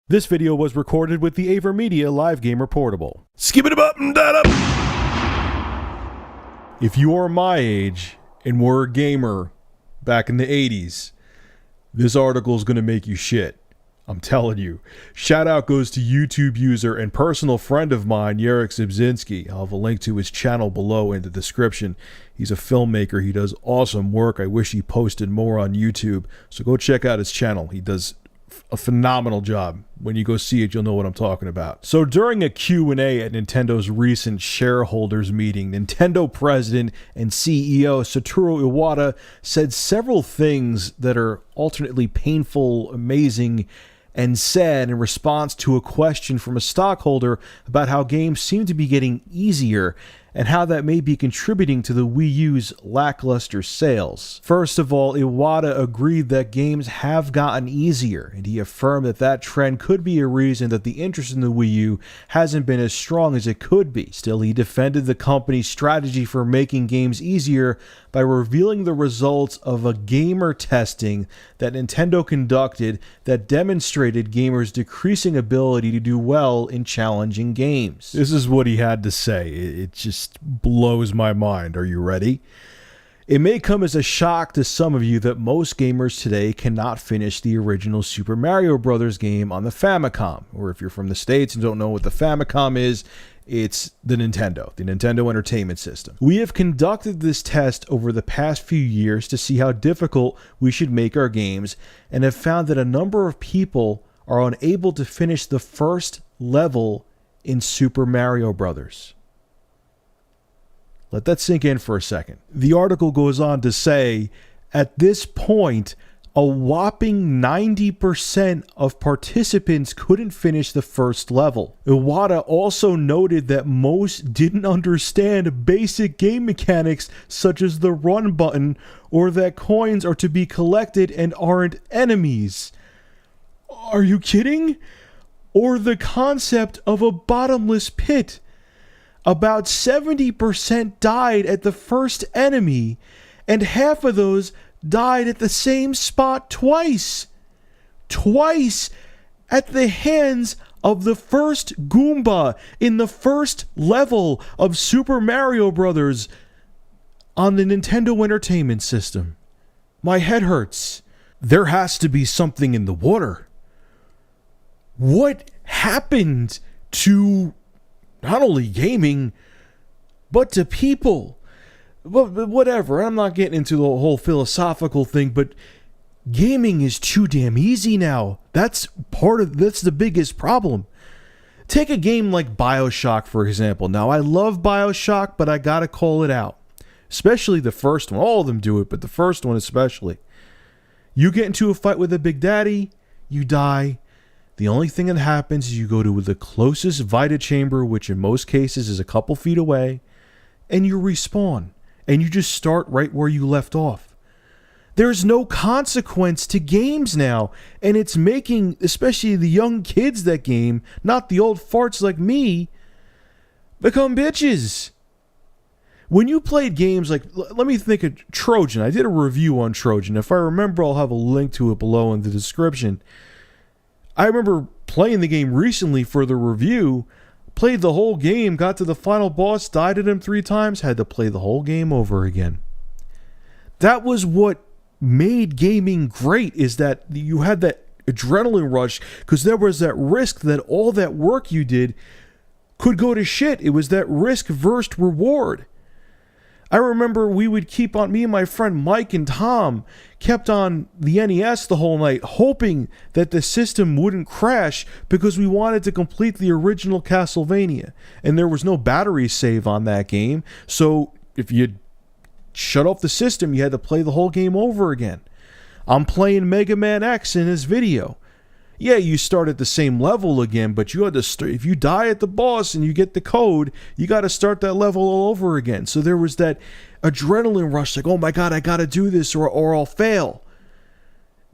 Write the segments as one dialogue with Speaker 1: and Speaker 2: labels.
Speaker 1: This video was recorded with the AverMedia Live Gamer Portable. Skip it up and that up! If you are my age and were a gamer back in the 80s, this article is going to make you shit. I'm telling you. Shout out goes to YouTube user and personal friend of mine, Jarek Zabczynski. I'll have a link to his channel below in the description. He's a filmmaker. He does awesome work. I wish he posted more on YouTube. So go check out his channel. He does a phenomenal job. When you go see it, you'll know what I'm talking about. So during a Q&A at Nintendo's recent shareholders meeting, Nintendo president and CEO Satoru Iwata said several things that are alternately painful, amazing, and sad in response to a question from a stockholder about how games seem to be getting easier and how that may be contributing to the Wii U's lackluster sales. First of all, Iwata agreed that games have gotten easier, and he affirmed that that trend could be a reason that the interest in the Wii U hasn't been as strong as it could be. Still, he defended the company's strategy for making games easier by revealing the results of a gamer testing that Nintendo conducted that demonstrated gamers' decreasing ability to do well in challenging games. This is what he had to say. It just blows my mind. Are you ready? It may come as a shock to some of you that most gamers today cannot finish the original Super Mario Bros. Game on the Famicom. Or if you're from the States and don't know what the Famicom is, it's the Nintendo Entertainment System. We have conducted this test over the past few years to see how difficult we should make our games and have found that a number of people are unable to finish the first level in Super Mario Bros. Let that sink in for a second. The article goes on to say, at this point, a whopping 90% of participants couldn't finish the first level. Iwata also noted that most didn't understand basic game mechanics such as the run button or that coins are to be collected and aren't enemies. Are you kidding? Or the concept of a bottomless pit. About 70% died at the first enemy, and half of those died at the same spot twice. Twice at the hands of the first Goomba in the first level of Super Mario Bros. On the Nintendo Entertainment System. My head hurts. There has to be something in the water. What happened to not only gaming, but to people? But whatever, I'm not getting into the whole philosophical thing, but gaming is too damn easy now. That's the biggest problem. Take a game like BioShock, for example. Now, I love BioShock, but I gotta call it out. Especially the first one. All of them do it, but the first one especially. You get into a fight with a Big Daddy, you die. The only thing that happens is you go to the closest Vita chamber, which in most cases is a couple feet away, and you respawn. And you just start right where you left off. There's no consequence to games now, and it's making, especially the young kids that game, not the old farts like me, become bitches. When you played games like, let me think of Trojan. I did a review on Trojan. If I remember, I'll have a link to it below in the description. I remember playing the game recently for the review, played the whole game, got to the final boss, died at him 3 times, had to play the whole game over again. That was what made gaming great, is that you had that adrenaline rush because there was that risk that all that work you did could go to shit. It was that risk versus reward. I remember we would keep on, me and my friend Mike and Tom kept on the NES the whole night, hoping that the system wouldn't crash because we wanted to complete the original Castlevania. And there was no battery save on that game, so if you shut off the system, you had to play the whole game over again. I'm playing Mega Man X in this video. Yeah, you start at the same level again, but you had to start, if you die at the boss and you get the code, you got to start that level all over again. So there was that adrenaline rush, like, oh my God, I got to do this or I'll fail.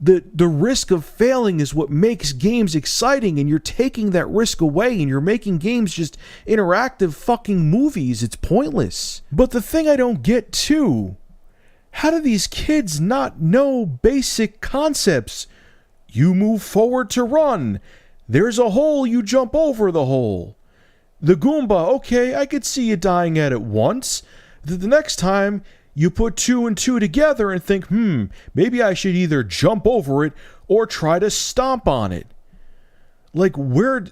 Speaker 1: The risk of failing is what makes games exciting, and you're taking that risk away and you're making games just interactive fucking movies. It's pointless. But the thing I don't get too, how do these kids not know basic concepts? You move forward to run. There's a hole, you jump over the hole. The Goomba, okay, I could see you dying at it once. The next time, you put 2 and 2 together and think, maybe I should either jump over it or try to stomp on it. Like, where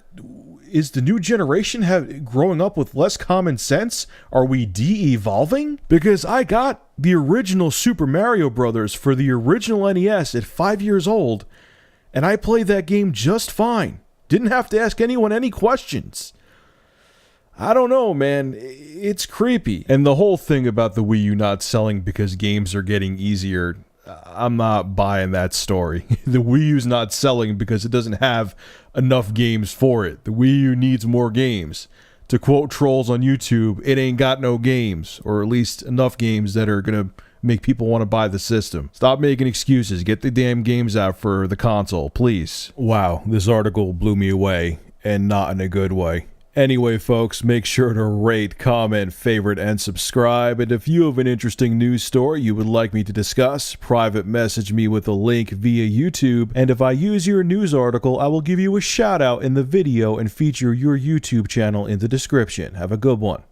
Speaker 1: is the new generation growing up with less common sense? Are we de-evolving? Because I got the original Super Mario Brothers for the original NES at 5 years old, and I played that game just fine. Didn't have to ask anyone any questions. I don't know, man. It's creepy. And the whole thing about the Wii U not selling because games are getting easier, I'm not buying that story. The Wii U's not selling because it doesn't have enough games for it. The Wii U needs more games. To quote trolls on YouTube, it ain't got no games, or at least enough games that are going to make people want to buy the system. Stop making excuses. Get the damn games out for the console, please. Wow, this article blew me away, and not in a good way. Anyway, folks, make sure to rate, comment, favorite, and subscribe. And if you have an interesting news story you would like me to discuss, private message me with a link via YouTube. And if I use your news article, I will give you a shout out in the video and feature your YouTube channel in the description. Have a good one.